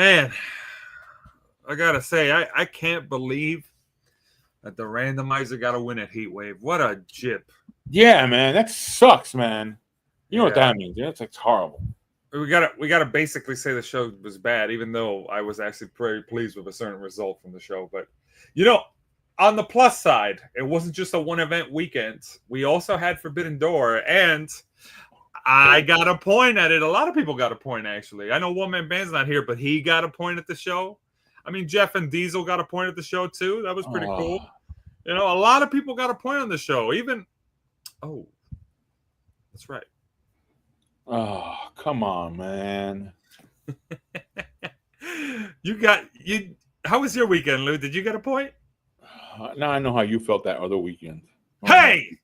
Man, I gotta say, I can't believe that the randomizer got a win at Heatwave. What a jip. Yeah, man, that sucks, man. You know what that means? Yeah, it's horrible. We gotta basically say the show was bad, even though I was actually very pleased with a certain result from the show. But on the plus side, it wasn't just a one event weekend. We also had Forbidden Door, and I got a point at it. A lot of people got a point, actually. I know One Man Band's not here, but he got a point at the show. I mean, Jeff and Diesel got a point at the show too. That was pretty cool. A lot of people got a point on the show. That's right. Oh, come on, man. How was your weekend, Lou? Did you get a point? Now I know how you felt that other weekend. Hey!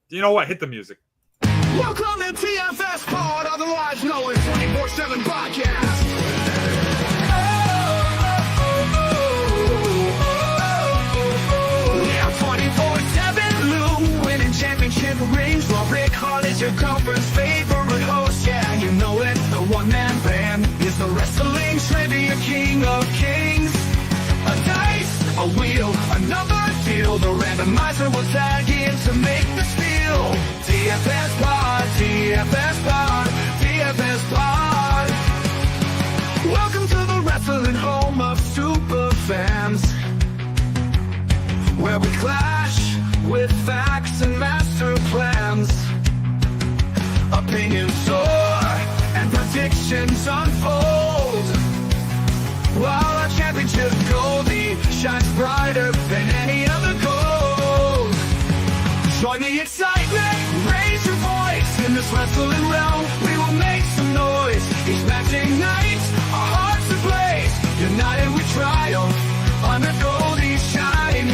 You know what? Hit the music. Welcome to Tfspod, otherwise known as 24/7 podcast. Yeah, 24/7 Lou, winning championship rings while Ric-Hard is your conference favorite host. Yeah, you know it, the one-man band is the wrestling trivia king of kings. A dice, a wheel, another deal. The randomizer will tag in to make the steal. Tfspod, Tfspod, Tfspod. Welcome to the wrestling home of super fans, where we clash with facts and master plans. Opinions soar and predictions unfold, while our championship goldie shines brighter than any other gold. Join the excitement, raise your voice. In this wrestling realm, we will make some noise. Each matching night, our hearts ablaze. United we triumph, under Goldie's shining.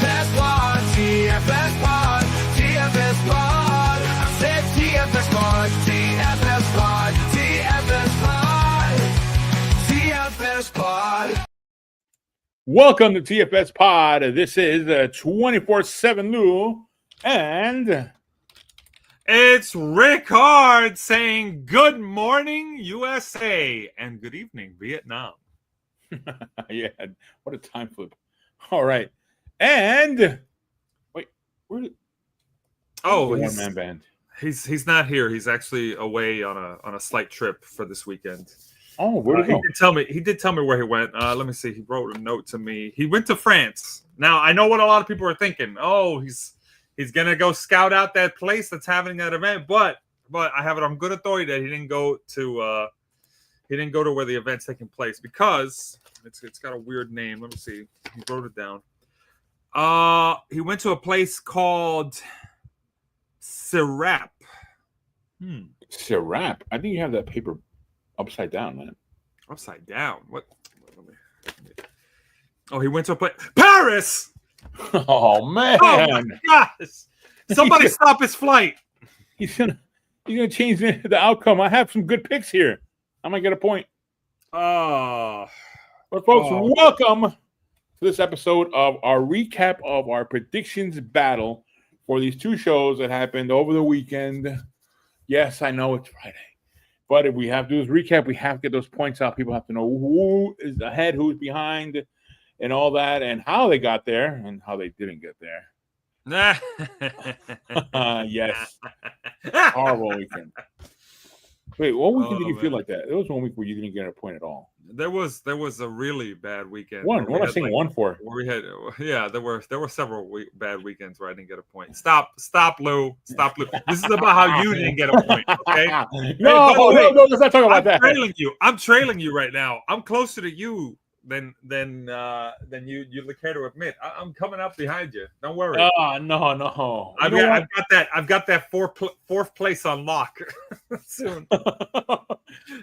Tfspod, Tfspod, Tfspod. I said Tfspod, Tfspod, Tfspod, Tfspod. Welcome to Tfspod. This is 24/7 Lou, and it's Ric-Hard saying good morning, USA, and good evening, Vietnam. yeah, what a time flip. All right. And wait, where's One Man Band? He's not here. He's actually away on a slight trip for this weekend. Oh, where did he go? He did tell me where he went. Let me see. He wrote a note to me. He went to France. Now I know what a lot of people are thinking. Oh, he's gonna go scout out that place that's having that event. But I have it on good authority that he didn't go to where the event's taking place, because it's got a weird name. Let me see. He wrote it down. He went to a place called Sirap. Sirap? I think you have that paper upside down, man. Upside down? What? Oh, he went to a place. Paris! Oh, man. Oh, my gosh. Somebody stop his flight. He's gonna change the outcome. I have some good picks here. I might get a point. But folks, welcome to this episode of our recap of our predictions battle for these two shows that happened over the weekend. Yes, I know it's Friday, but if we have to do this recap, we have to get those points out. People have to know who is ahead, who's behind, and all that, and how they got there and how they didn't get there. Yes. Horrible weekend. Wait, what weekend did you feel like that? There was one week where you didn't get a point at all. There was a really bad weekend. One. What am I saying one for? Where we had, there were several bad weekends where I didn't get a point. Stop, Lou. Stop, Lou. This is about how you didn't get a point, okay? No, let's not talk about that. I'm trailing you right now. I'm closer to you than you care to admit. I'm coming up behind you. Don't worry. Oh, no. I've got that fourth place on lock soon.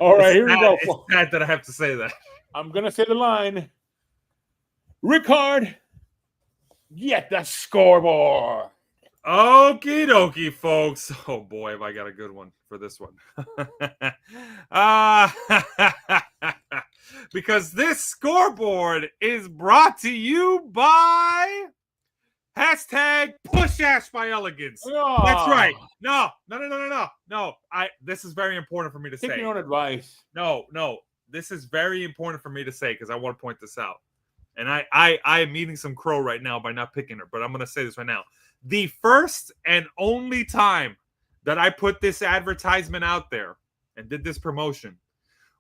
All right, here we go. It's sad that I have to say that. I'm gonna say the line. Ric-Hard, get the scoreboard. Okie dokie, folks. Oh boy, have I got a good one for this one. Because this scoreboard is brought to you by hashtag Push Ash by Elegance. Oh. That's right. No. This is very important for me to say. Take your own advice. No. this is very important for me to say because I want to point this out. And I am eating some crow right now by not picking her, but I'm going to say this right now. The first and only time that I put this advertisement out there and did this promotion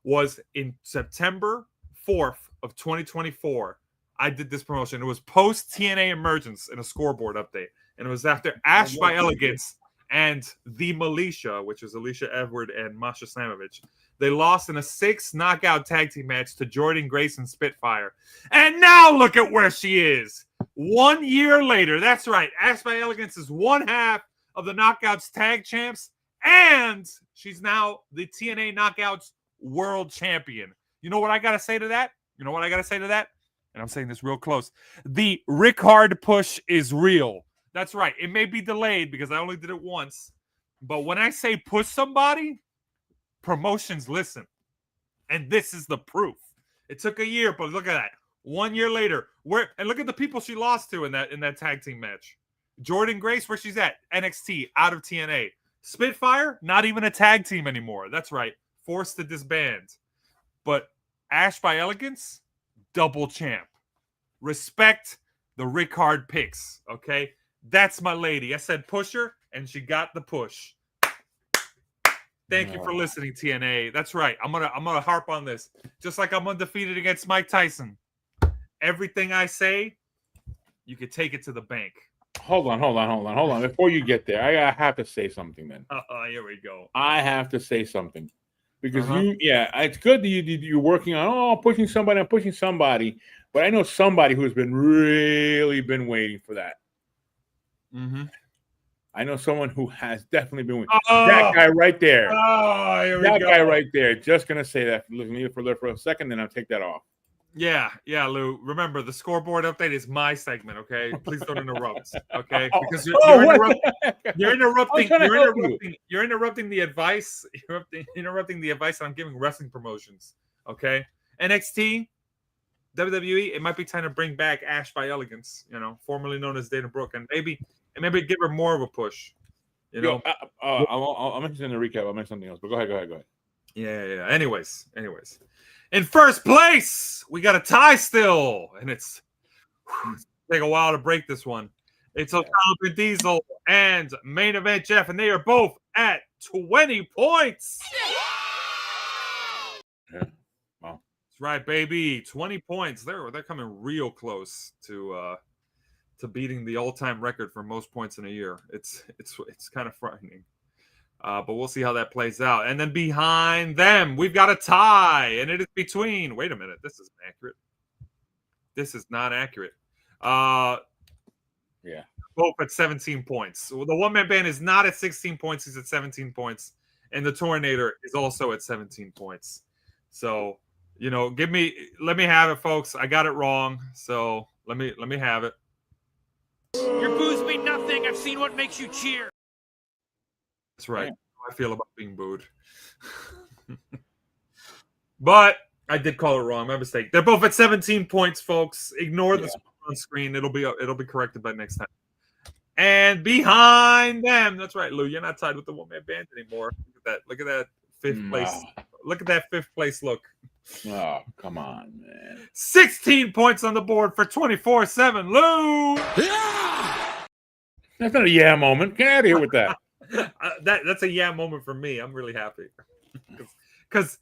was in September 4th of 2024. I did this promotion. It was post TNA Emergence in a scoreboard update. And it was after Ash by Elegance and the Militia, which is Alicia Edward and Masha Slamovich. They lost in a 6 knockout tag team match to Jordan Grace and Spitfire. And now look at where she is. 1 year later. That's right. Ash by Elegance is one half of the Knockouts tag champs. And she's now the TNA Knockouts world champion. You know what I got to say to that? And I'm saying this real close. The Ric-Hard push is real. That's right. It may be delayed because I only did it once. But when I say push somebody, promotions listen. And this is the proof. It took a year, but look at that. 1 year later. And look at the people she lost to in that tag team match. Jordan Grace, where she's at. NXT, out of TNA. Spitfire, not even a tag team anymore. That's right. Forced to disband. But Ash by Elegance, double champ. Respect the Ric-Hard picks, okay? That's my lady. I said push her, and she got the push. Thank you for listening, TNA. That's right. I'm gonna harp on this. Just like I'm undefeated against Mike Tyson. Everything I say, you could take it to the bank. Hold on. Before you get there, I have to say something then. Here we go. I have to say something. Because it's good that you're working on, pushing somebody. But I know somebody who's really been waiting for that. Mm-hmm. I know someone who has definitely been waiting. That guy right there. Here we go. That guy right there. Just going to say that. Leave it for a second, then I'll take that off. Yeah, Lou. Remember, the scoreboard update is my segment, okay? Please don't interrupt, okay? Because you're interrupting the advice. Interrupting the advice that I'm giving wrestling promotions, okay? NXT, WWE, it might be time to bring back Ash by Elegance, formerly known as Dana Brooke, and maybe give her more of a push, I'll mention in the recap. I'll mention something else, but go ahead. Yeah. Anyways. In first place, we got a tie still, and it's take a while to break this one. It's O'Connell Diesel and Main Event Jeff, and they are both at 20 points. Yeah. Wow. That's right, baby. 20 points. They're coming real close to beating the all-time record for most points in a year. It's kind of frightening. But we'll see how that plays out. And then behind them, we've got a tie. And it is between... Wait a minute. This isn't accurate. This is not accurate. Yeah. Both at 17 points. So the one-man band is not at 16 points. He's at 17 points. And the Tornator is also at 17 points. So, let me have it, folks. I got it wrong. So let me have it. Your boos mean nothing. I've seen what makes you cheer. That's right. How I feel about being booed. But I did call it wrong. My mistake. They're both at 17 points, folks. Ignore the score on screen. It'll be corrected by next time. And behind them, that's right, Lou. You're not tied with the one-man band anymore. Look at that fifth place. Look at that fifth place look. Oh, come on, man. 16 points on the board for 24/7, Lou. That's not a moment. Get out of here with that. That's a moment for me. I'm really happy because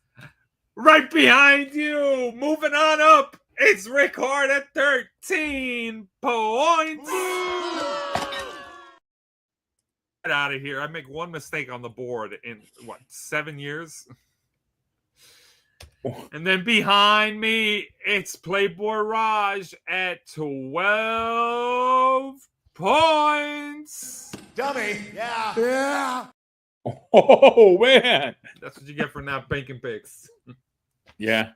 right behind you, moving on up, it's Ric-Hard at 13 points. Get out of here! I make one mistake on the board in 7 years, and then behind me, it's Playboy Raj at 12 points. Dummy. Yeah. Oh, man. That's what you get for not banking picks. Yeah.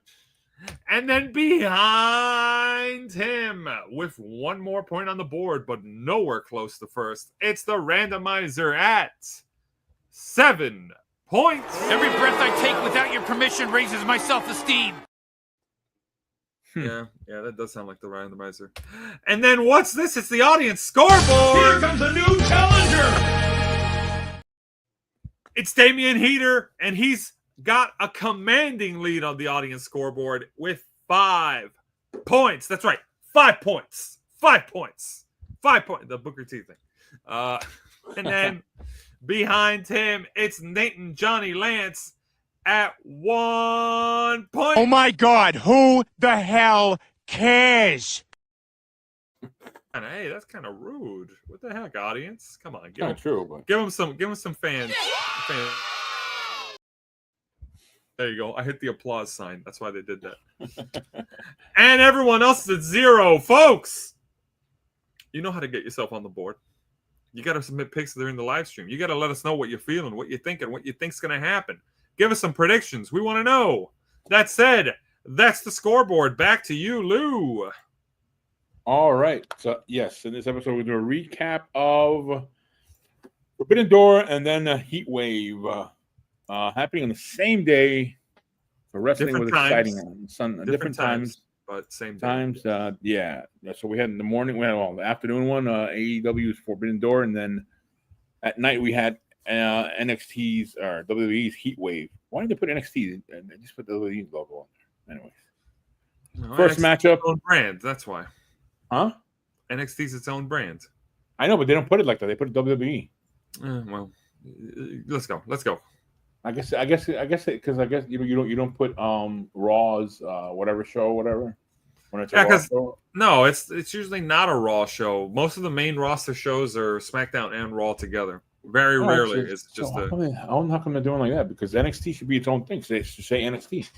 And then behind him, with one more point on the board, but nowhere close to first, it's the randomizer at 7 points. Every breath I take without your permission raises my self-esteem. Yeah, that does sound like the randomizer. And then what's this? It's the audience scoreboard. Here comes a new challenger. It's Damian Heater, and he's got a commanding lead on the audience scoreboard with 5 points. That's right, 5 points. 5 points. 5 points. The Booker T thing. And then behind him, it's Nathan Johnny Lance at 1 point. Oh my God, who the hell cares? Hey, that's kind of rude. What the heck, audience? Come on, Not true, but give him some fans. There you go. I hit the applause sign. That's why they did that. And everyone else is at 0, folks. You know how to get yourself on the board. You got to submit picks during the live stream. You got to let us know what you're feeling, what you're thinking, what you think's going to happen. Give us some predictions. We want to know. That said, that's the scoreboard. Back to you, Lou. all right. So yes, in this episode we're doing a recap of Forbidden Door and then Heatwave happening on the same day. So wrestling Different was times. exciting. Different times. But same day. Times, yeah. So we had in the morning, we had the afternoon one, AEW's Forbidden Door, and then at night we had NXT's or WWE's Heatwave. Why did they put NXT? They just put the WWE's logo on there. Anyways, No, first NXT's matchup, its own brand. That's why. huh? NXT's its own brand. I know, but they don't put it like that. They put it WWE. Well, let's go. Let's go. I guess because you don't put Raw's whatever show whatever when it's a Yeah, Raw 'cause- show. No, it's usually not a Raw show. Most of the main roster shows are SmackDown and Raw together. Very Oh, rarely. so- It's just so a. how come they're doing like that? Because NXT should be its own thing. Say NXT.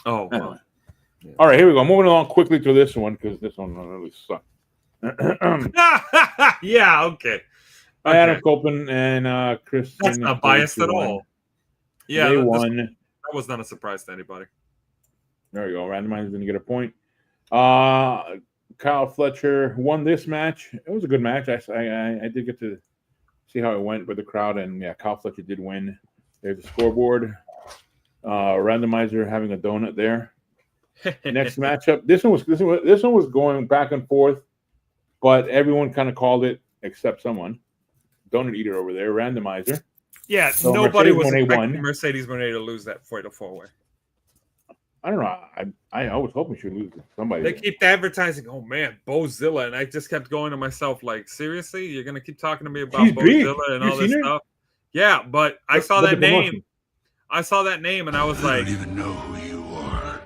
Oh, Anyway. well. All right, here we go. Moving along quickly through this one because this one really sucked. Yeah. Okay. Adam Copeland and Chris. That's not biased at all. Yeah, they that won. was not a surprise to anybody. There we go. Randomizer's going to get a point. Kyle Fletcher won this match. It was a good match. I did get to see how it went with the crowd, and yeah, Kyle Fletcher did win. There's the scoreboard. Randomizer having a donut there. Next matchup. This one was going back and forth, but everyone kind of called it except someone. Donut eater over there. Randomizer. Yeah, So nobody Mercedes was Moné expecting won. Mercedes Moné to lose that fatal 4-way. I don't know. I was hoping she would lose to somebody. They keep advertising, oh man, Bozilla, and I just kept going to myself like, seriously, you're gonna keep talking to me about She's big. Bozilla and You all this seen her? stuff? Yeah, but I saw Look that at the name. promotion. I saw that name, and I was like, even know who you are.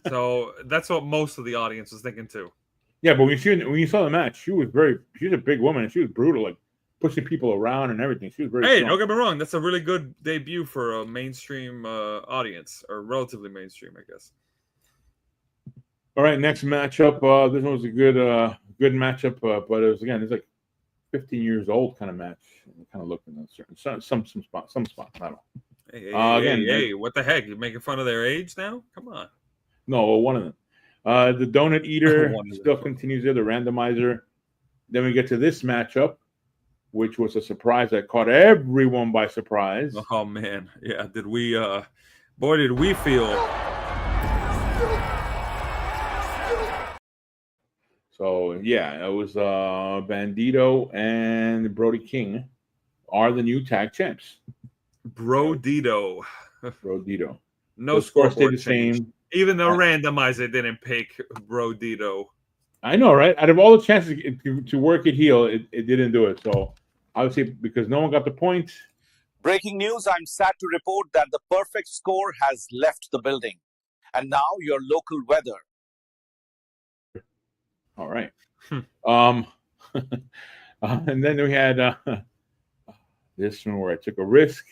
so that's what most of the audience was thinking too. Yeah, but when you saw the match, she's a big woman and she was brutal, like pushing people around and everything. She was very Hey, strong. don't get me wrong, that's a really good debut for a mainstream audience, or relatively mainstream, I guess. All right, next matchup. This one was a good matchup, but it was it's like 15 years old kind of match. It kind of looked in a certain some spots. I don't know. Hey, Again, hey, what the heck? You're making fun of their age now? Come on. No, one of them. The donut eater One of them. still continues there. The randomizer. Then we get to this matchup, which was a surprise that caught everyone by surprise. Oh man, yeah. Did we? Boy, did we feel? So yeah, it was Bandito and Brody King are the new tag champs. Brodito. Brodito. No The score stayed scoreboard the change. same. Even though randomizer didn't pick Brodito. I know, right? Out of all the chances to work it heel, it didn't do it. So obviously, because no one got the point. Breaking news, I'm sad to report that the perfect score has left the building. And now your local weather. All right. And then we had this one where I took a risk.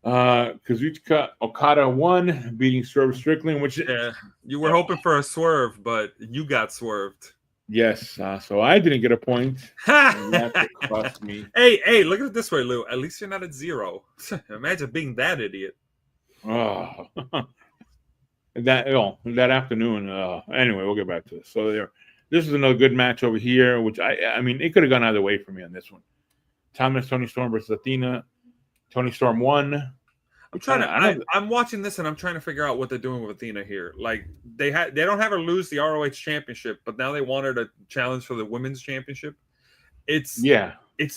Kazuchika Okada won, beating Swerve Strickland, which Yeah, you were hoping for a swerve, but you got swerved. yes. So I didn't get a point. And that cost me. Hey, look at it this way, Lou. At least you're not at 0. Imagine being that idiot. Oh. that afternoon. Anyway, we'll get back to this. So this is another good match over here, which I mean, it could have gone either way for me on this one. Thomas Tony Storm versus Athena. Tony Storm won. I'm watching this and I'm trying to figure out what they're doing with Athena here. Like they don't have her lose the ROH championship, but now they want her to challenge for the women's championship. It's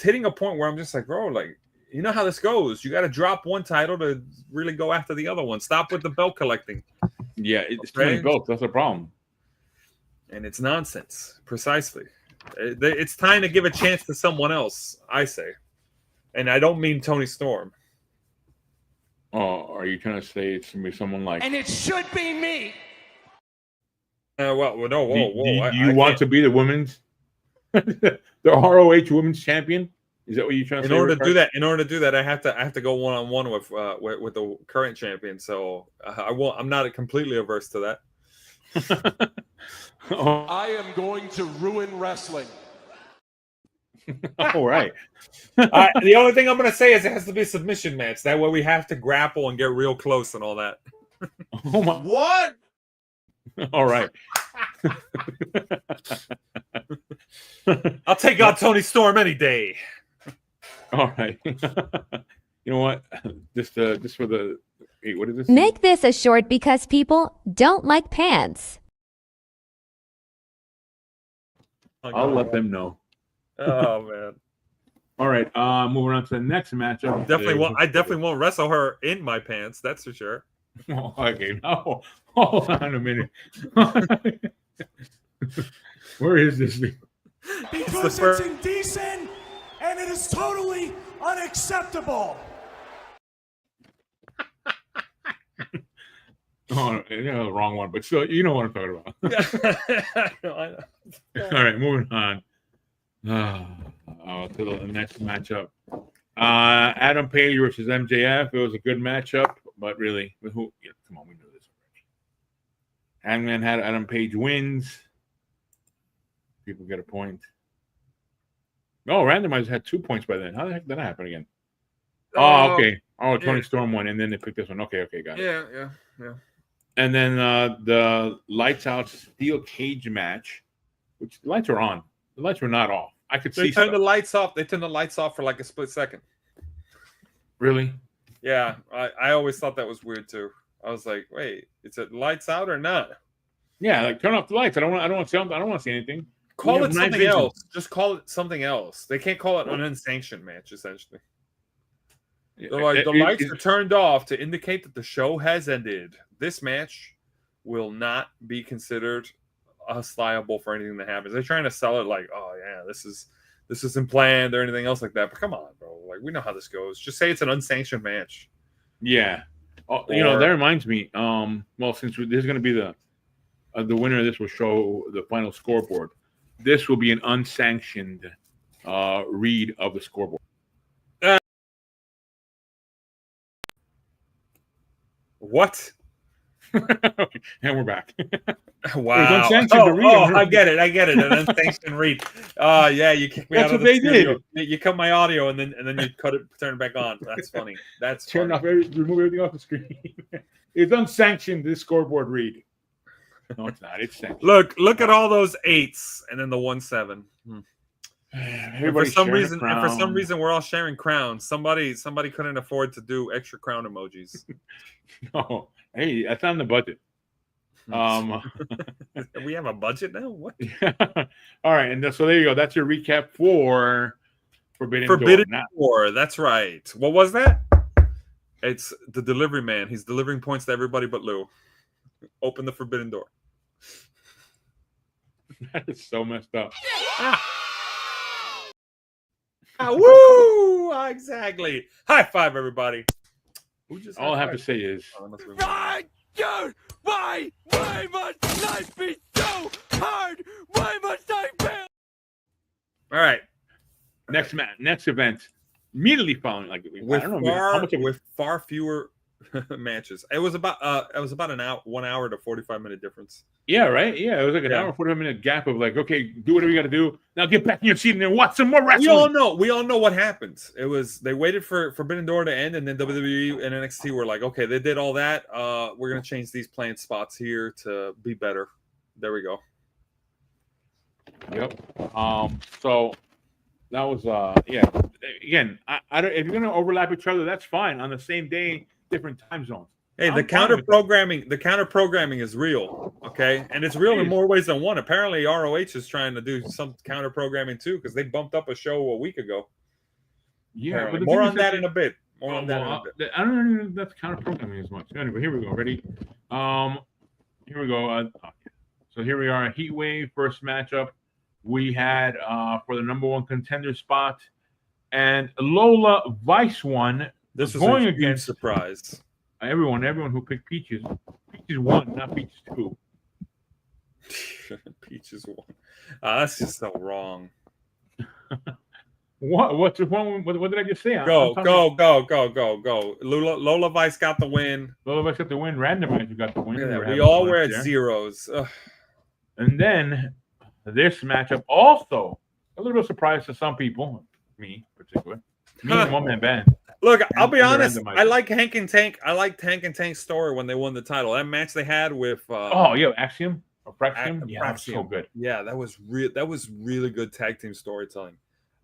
hitting a point where I'm just like, bro, like, You know how this goes. You got to drop one title to really go after the other one. Stop with the belt collecting. Yeah, it's too many belts. That's the problem. And it's nonsense. Precisely. It's time to give a chance to someone else, I say. And I don't mean Tony Storm. Oh, are you trying to say it's going to be someone like... And it should be me. Well, no, whoa. Do you want to be the women's... the ROH women's champion? Is that what you're trying to say? In order to do that, I have to go one-on-one with the current champion. So I'm not completely averse to that. I am going to ruin wrestling. All right. The only thing I'm going to say is it has to be a submission match. That way we have to grapple and get real close and all that. Oh my! What? All right. I'll take out Tony Storm any day. All right. You know what? Just for the... Hey, what is this? Make this a short because people don't like pants. I'll let them know. Oh man! All right, moving on to the next matchup. I definitely won't wrestle her in my pants. That's for sure. Oh, okay, no, hold on a minute. Where is this thing? Because it's indecent and it is totally unacceptable. Oh, yeah, the wrong one, but still, you know what I'm talking about. I know. All right, moving on. To the next matchup. Adam Page versus MJF. It was a good matchup, but really, come on, we knew this already. Hangman had Adam Page wins. People get a point. Oh, Randomizer had 2 points by then. How the heck did that happen again? Oh, okay. Oh, Tony Storm won, and then they picked this one. Okay, got it. Yeah. And then the lights out steel cage match, which the lights were on. The lights were not off. I could see. They turned the lights off. They turned the lights off for like a split second. Really? Yeah, I always thought that was weird too. I was like, wait, is it lights out or not? Yeah, like turn off the lights. I don't want to see anything. Call it something else. Just call it something else. They can't call it an unsanctioned match, essentially. The lights are turned off to indicate that the show has ended. This match will not be considered us liable for anything that happens. They're trying to sell it like, oh yeah, this isn't planned or anything else like that. But come on, bro. Like, we know how this goes. Just say it's an unsanctioned match. Yeah. Oh, that reminds me. Well, since this is going to be the winner of this will show the final scoreboard. This will be an unsanctioned read of the scoreboard. What? And we're back. Wow. I get it. An unsanctioned read. Yeah, you kicked me out of the studio. You cut my audio and then you turn it back on. That's funny. That's turn off remove everything off the screen. It's unsanctioned, this scoreboard read. No, it's not. It's sanctioned. Look at all those 8s and then the 1-7. For some reason, we're all sharing crowns. Somebody couldn't afford to do extra crown emojis. No, hey, that's on the budget. We have a budget now. What? All right, and so there you go. That's your recap for Forbidden Door. That's right. What was that? It's the delivery man. He's delivering points to everybody but Lou. Open the Forbidden Door. That is so messed up. Woo! Exactly. High five, everybody. All I have to say is, Why must life be so hard? Why must I fail? All right. Next event, immediately following, like with far fewer matches. It was about an hour, 1 hour to 45-minute difference. Yeah, right. Yeah, it was like an hour, 45-minute gap of like, okay, do whatever you got to do. Now get back in your seat and then watch some more wrestling. We all know what happened. It was they waited for Forbidden Door to end, and then WWE and NXT were like, okay, they did all that. We're gonna change these plant spots here to be better. There we go. Yep. So that was Again, I don't. If you're gonna overlap each other, that's fine. On the same day, different time zones. Hey, the counter programming is real, okay? And it's real in more ways than one. Apparently, ROH is trying to do some counter programming too because they bumped up a show a week ago. Yeah, but more on that in a bit. More on that in a bit. I don't know if that's kind of programming as much. Anyway, here we go. Ready? Here we go. So here we are. Heatwave first matchup. We had for the number 1 contender spot, and Lola Vice won. This was going a huge against surprise. Everyone who picked Peaches. Peaches won, not Peaches 2. Peaches won. That's just so wrong. What's wrong? What did I just say? Go. Lola Vice got the win. Lola Vice got the win. Randomizer got the win. Yeah, we all were at zeros. Ugh. And then this matchup also a little bit of surprise to some people, me in particular. Me and One Man Band. Look, I'll be honest. I like Hank and Tank. I liked Hank and Tank's story when they won the title. That match they had with Axiom or Fraxium. Yeah, that was so good. Yeah, that was really good tag team storytelling.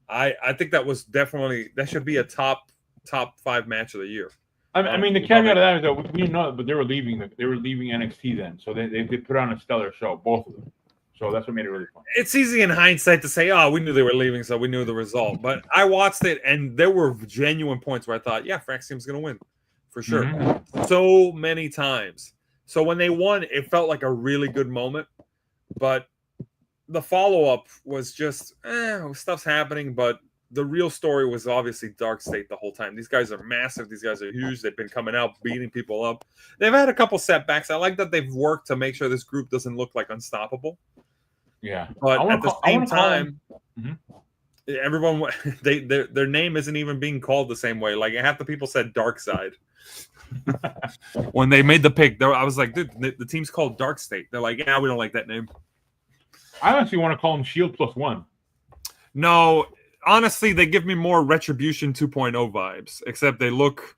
I think that should be a top 5 match of the year. I mean, the caveat of that is that we didn't know, but they were leaving NXT then, so they put on a stellar show, both of them. So that's what made it really fun. It's easy in hindsight to say, "Oh, we knew they were leaving, so we knew the result." But I watched it, and there were genuine points where I thought, "Yeah, Fraxium's going to win for sure." Mm-hmm. So many times. So when they won, it felt like a really good moment, but the follow-up was just stuff's happening, but the real story was obviously Dark State the whole time. These guys are massive. These guys are huge. They've been coming out, beating people up. They've had a couple setbacks. I like that they've worked to make sure this group doesn't look like unstoppable. Yeah. But at the same time, everyone, their name isn't even being called the same way. Like half the people said Dark Side. When they made the pick, I was like, dude, the team's called Dark State. They're like, yeah, we don't like that name. I actually want to call them Shield +1. No, honestly, they give me more Retribution 2.0 vibes, except they look,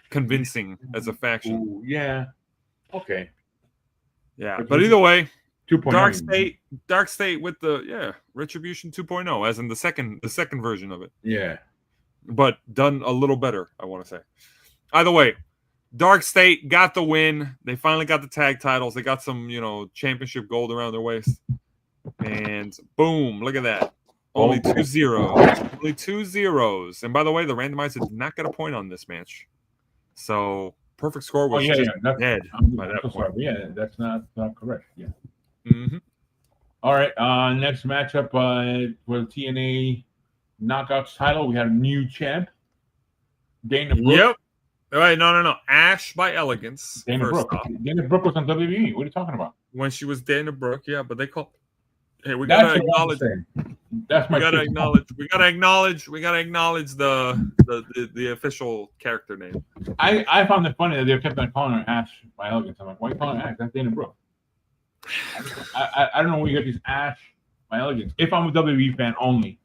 convincing as a faction. Ooh, yeah. Okay. Yeah, but either way, 2.0. Dark State with the Retribution 2.0, as in the second version of it. Yeah. But done a little better, I want to say. Either way, Dark State got the win. They finally got the tag titles. They got some, championship gold around their waist. And boom, look at that. Only 2 zeros. Only 2 zeros. And by the way, the randomizer did not get a point on this match. So perfect score was dead by that point. Yeah, that's not correct. Yeah. Mm-hmm. All right. Next matchup for the TNA Knockouts title, we had a new champ, Dana Brooke. Yep. All right, no. Ash by Elegance. Dana Brooke. Dana Brooke was on WWE. What are you talking about? When she was Dana Brooke, yeah, but they called. Hey, we gotta acknowledge. That's my. We gotta acknowledge the official character name. I found it funny that they kept on calling her Ash by Elegance. I'm like, why are you calling her Ash? That's Dana Brooke. I don't know where you get these Ash by Elegance. If I'm a WWE fan only,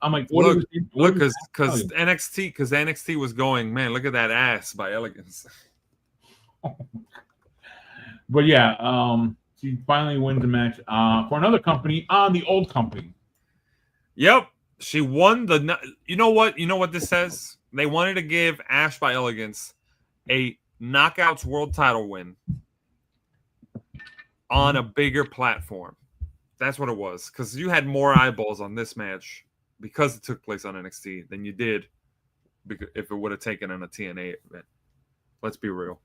I'm like, look, because NXT was going, man, look at that ass by Elegance. But yeah, she finally wins the match for another company on the old company. Yep, she won the. You know what this says? They wanted to give Ash by Elegance a Knockouts World Title win on a bigger platform. That's what it was, because you had more eyeballs on this match because it took place on NXT than you did if it would have taken on a TNA event. Let's be real.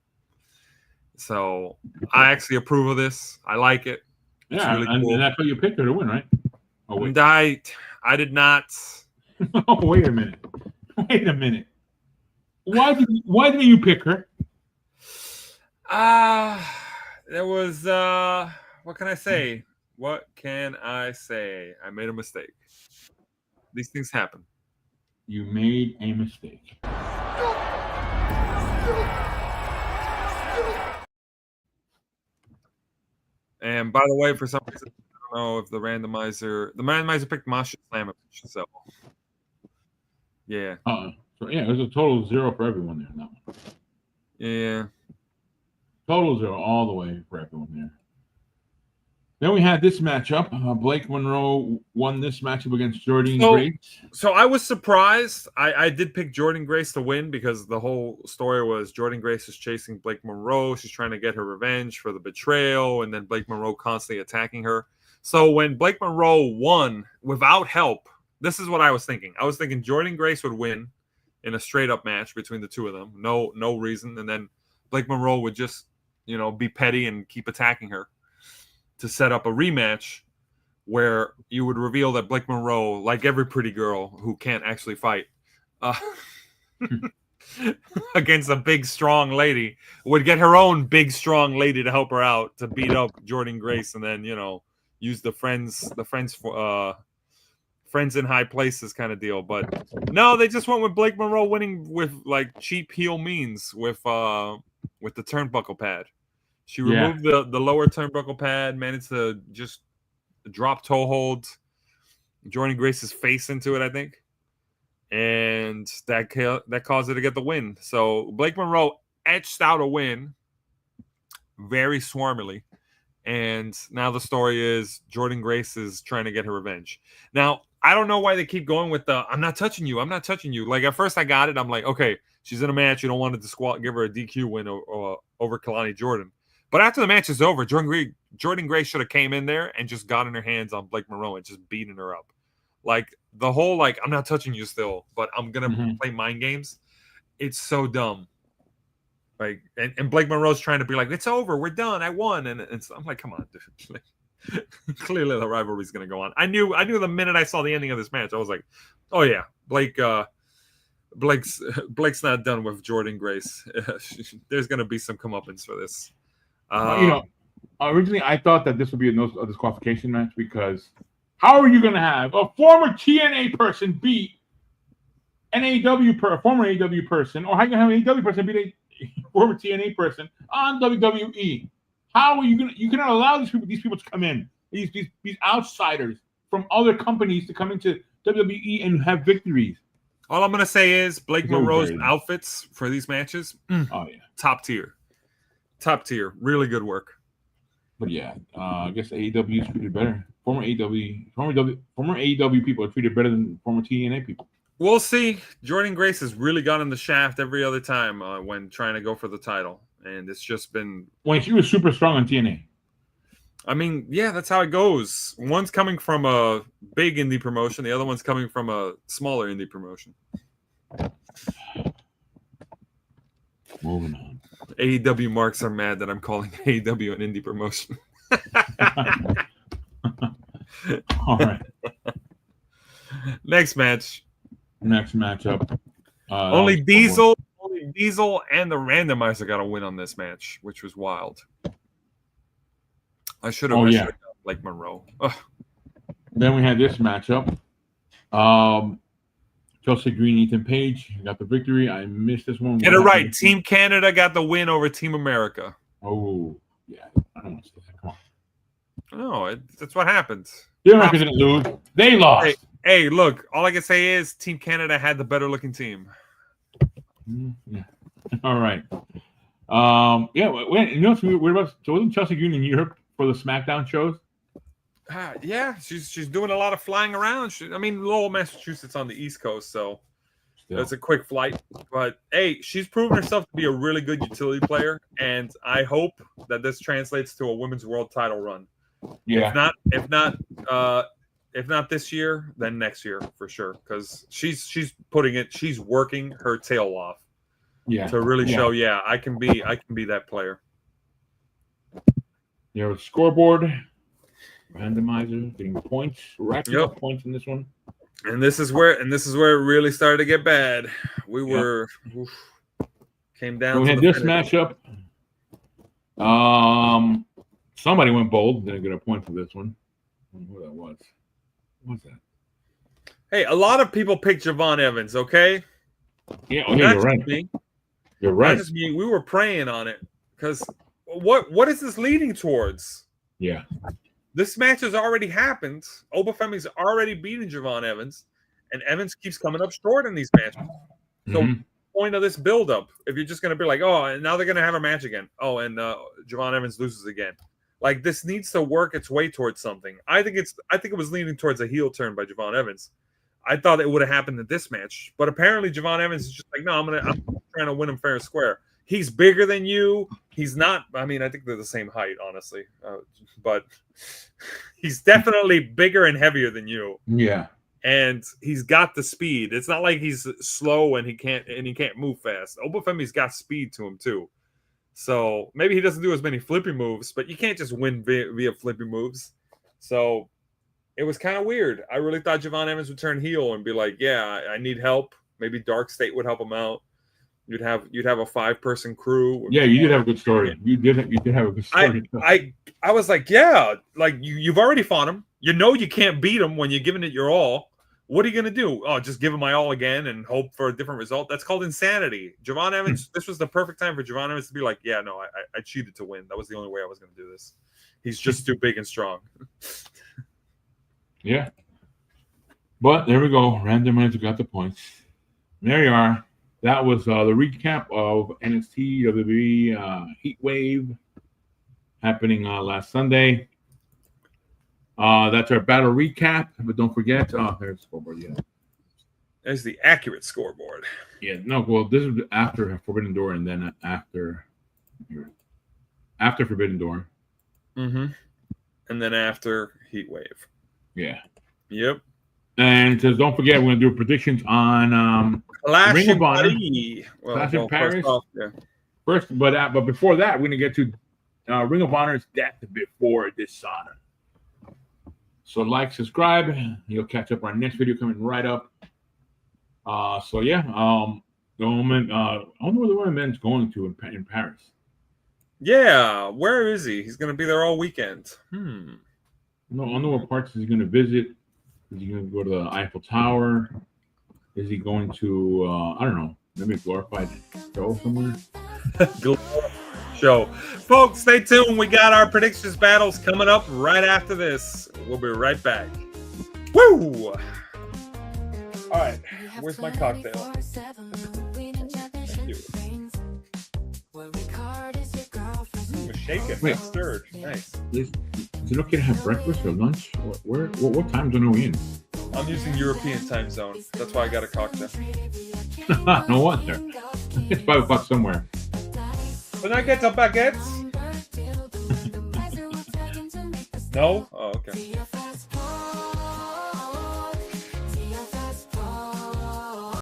So I actually approve of this. I like it. It's really cool. And that's what you picked her to win, right? Oh, wait. I did not. Oh, wait a minute. Why did you pick her? There was what can I say? I made a mistake. These things happen. You made a mistake. And by the way, for some reason, I don't know if the randomizer picked Masha Slamovich. So yeah. So yeah, it was a total of 0 for everyone there. No. Yeah. Total 0 all the way for everyone there. Then we had this matchup. Blake Monroe won this matchup against Jordan Grace. So I was surprised. I did pick Jordan Grace to win because the whole story was Jordan Grace is chasing Blake Monroe. She's trying to get her revenge for the betrayal, and then Blake Monroe constantly attacking her. So when Blake Monroe won without help, this is what I was thinking. I was thinking Jordan Grace would win in a straight up match between the two of them. No reason. And then Blake Monroe would just, be petty and keep attacking her to set up a rematch where you would reveal that Blake Monroe, like every pretty girl who can't actually fight, against a big, strong lady, would get her own big, strong lady to help her out to beat up Jordan Grace, and then use the friends in high places kind of deal. But no, they just went with Blake Monroe winning with like cheap heel means with the turnbuckle pad. She removed the lower turnbuckle pad, managed to just drop toe hold Jordan Grace's face into it, I think. And that caused her to get the win. So Blake Monroe etched out a win very swarmily. And now the story is Jordan Grace is trying to get her revenge. Now, I don't know why they keep going with the I'm not touching you. Like, at first I got it. I'm like, okay, she's in a match. You don't want to give her a DQ win over Kalani Jordan. But after the match is over, Jordan Grace should have came in there and just gotten her hands on Blake Monroe and just beating her up. Like, the whole, like, I'm not touching you still, but I'm going to play mind games. It's so dumb. Like, and Blake Monroe's trying to be like, it's over. We're done. I won. And I'm like, come on, dude. Like, clearly the rivalry's going to go on. I knew the minute I saw the ending of this match, I was like, oh, yeah, Blake's not done with Jordan Grace. There's going to be some comeuppance for this. Originally I thought that this would be a disqualification match, because how are you going to have a former TNA person beat an a former AEW person, or how are you going to have an AEW person beat a former TNA person on WWE? How are you going to? You cannot allow these people to come in, these outsiders from other companies to come into WWE and have victories. All I'm going to say is Blake Monroe's outfits for these matches, top tier, really good work. But yeah, I guess AEW is treated better. Former AEW people are treated better than former TNA people. We'll see. Jordan Grace has really gone in the shaft every other time when trying to go for the title, and it's just been when she was super strong on TNA. I mean, yeah, that's how it goes. One's coming from a big indie promotion, the other one's coming from a smaller indie promotion. Moving on. AEW marks are mad that I'm calling AEW an indie promotion. All right. Next matchup. Only Diesel and the randomizer got a win on this match, which was wild. I should have got Blake Monroe. Ugh. Then we had this matchup. Chelsea Green, Ethan Page got the victory. I missed this one. Get it right. Team Canada got the win over Team America. Oh, yeah. I don't want to say that. Come on. No, that's what happens. The Americans didn't lose. They lost. Hey, look. All I can say is Team Canada had the better looking team. Yeah. All right. We're about. So wasn't Chelsea Green in Europe for the SmackDown shows? Yeah, she's doing a lot of flying around. Lowell, Massachusetts on the East Coast, so it's a quick flight. But hey, she's proven herself to be a really good utility player, and I hope that this translates to a women's world title run. Yeah. If not this year, then next year for sure, because she's working her tail off. Yeah. To really show, I can be that player. There's scoreboard. Randomizer getting points, racking up points in this one, and this is where it really started to get bad. We were came down. So we had this matchup. Somebody went bold. Didn't get a point for this one. I don't know who that was. What's that? Hey, a lot of people picked Javon Evans. Okay. Yeah. You're right. Me. You're right. Not just me. We were praying on it because what is this leading towards? Yeah. This match has already happened. Obafemi's already beaten Javon Evans, and Evans keeps coming up short in these matches. So, point of this build-up, if you're just going to be like, oh, and now they're going to have a match again. Oh, and Javon Evans loses again. Like, this needs to work its way towards something. I think it was leaning towards a heel turn by Javon Evans. I thought it would have happened in this match, but apparently Javon Evans is just like, no, I'm trying to win him fair and square. He's bigger than you. He's not. I think they're the same height, honestly. But he's definitely bigger and heavier than you. Yeah. and he's got the speed. It's not like he's slow and he can't move fast. Obafemi's got speed to him too. So maybe he doesn't do as many flippy moves, but you can't just win via flippy moves. So it was kind of weird. I really thought Javon Evans would turn heel and be like, "Yeah, I need help." Maybe Dark State would help him out. You'd have a 5-person crew. Yeah, you did have a good story. You did have a good story. I was like, yeah, like you've already fought him. You know you can't beat him when you're giving it your all. What are you gonna do? Oh, just give him my all again and hope for a different result? That's called insanity. Javon Evans. This was the perfect time for Javon Evans to be like, yeah, no, I cheated to win. That was the only way I was gonna do this. He's just too big and strong. Yeah. But there we go. Randomizer got the points. There you are. That was the recap of NXT WWE Heatwave happening last Sunday. That's our battle recap. But don't forget, there's the scoreboard. Yeah, there's the accurate scoreboard. Yeah, no, well, this is after Forbidden Door, and then after Forbidden Door. Mm-hmm. And then after Heatwave. Yeah. Yep. And it says, don't forget, we're going to do predictions on Ring of Honor. Clash in Paris. First, but before that, we're going to get to Ring of Honor's Death Before Dishonor. So like, subscribe. You'll catch up our next video coming right up. So yeah, the moment I don't know where the Roman's going to in Paris. Yeah, where is he? He's going to be there all weekend. No, I don't know what parts he's going to visit. Is he going to go to the Eiffel Tower? Is he going to, I don't know, maybe a glorified show somewhere? Show. Folks, stay tuned. We got our predictions battles coming up right after this. We'll be right back. Woo! All right, where's my cocktail? Thank you. Shaken. Wait. Stirred. Nice. Is it okay to have breakfast or lunch? What time zone are we in? I'm using European time zone. That's why I got a cocktail. No wonder. It's 5 o'clock somewhere. Can I get some baguettes? No? Oh, okay.